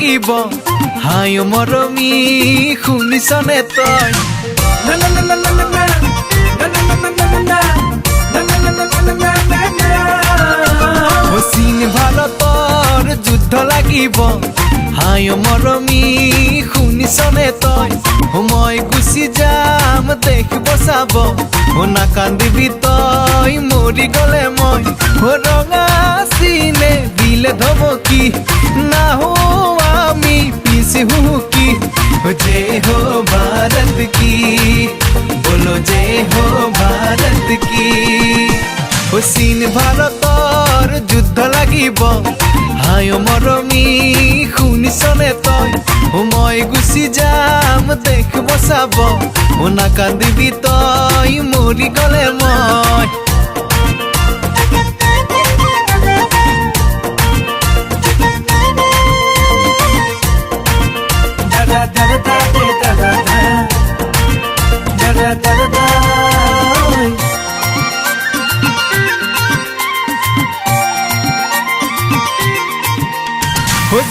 লাগিব হাই মৰমী শুনিছনে তই চীন ভাৰতৰ যুদ্ধ লাগিব হাই মৰমী শুনিছনে তই মই গুচি যাম দেশ বচাব নাকান্দিবি তই মৰি গলে মই ৰঙা চিনে দিলে ধমকি নাহো আমি পিছে হুকি जय हो भारत की बोलो जय हो भारत की চীন ভাৰতৰ যুদ্ধ লাগিব হাই মৰমী শুনিছনে তই মই গুচি যাম দেশ বচাব নাকান্দিবি তই মৰি গলে মই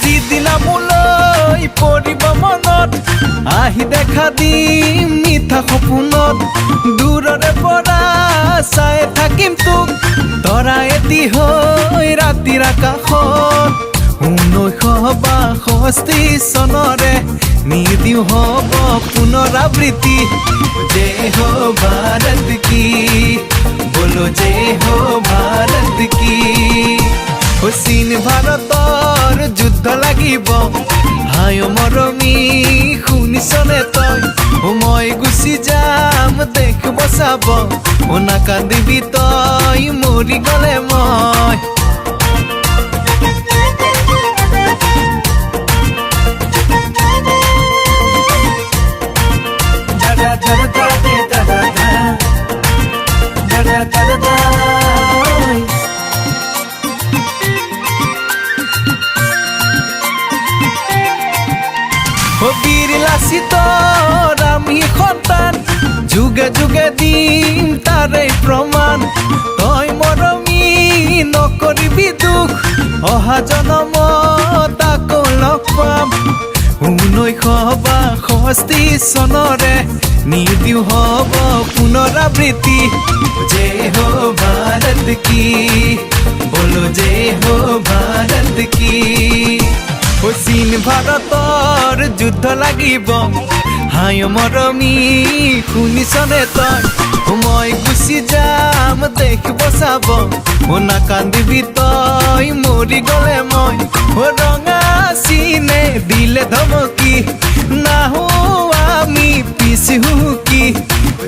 যিদিনা মোলৈ পৰিব মনত আহি দেখা দিম মিঠা সপোনত দূৰৰে পৰা চাই থাকিম তোক তৰা এটি হৈ ৰাতিৰ আকাশত 1962 চনৰে নিদিও হ'ব পুনৰাবৃত্তি जय हो भारत की बोलो जय हो भारत की চীন ভাৰতৰ যুদ্ধ লাগিব হাই মৰমী শুনিছনে তই মই গুচি যাম দেশ বচাব নাকান্দিবি তই মৰি গলে মই বীৰ লাচিত আমি সন্তান যুগে যুগে দিম তাৰে প্ৰমাণ তই মৰমী নকৰিবি দুখ অহা জনমত আকৌ লগ পাম 1962 চনৰে নিদিও হ'ব পুনৰাবৃত্তি जय हो भारत की बोलो जय हो भारत की চীন ভাৰতৰ যুদ্ধ লাগিব হাই মৰমী শুনিছনে তই মই গুচি যাম দেশ বচাব নাকান্দিবি তই মৰি গলে মই ৰঙা চিনে দিলে ধমকি নাহো আমি পিছে হুকি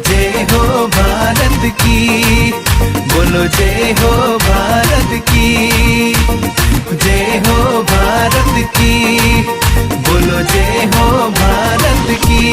जय हो भारत की बोलो जय हो भारत की जय हो भारत की बोलो जय हो भारत की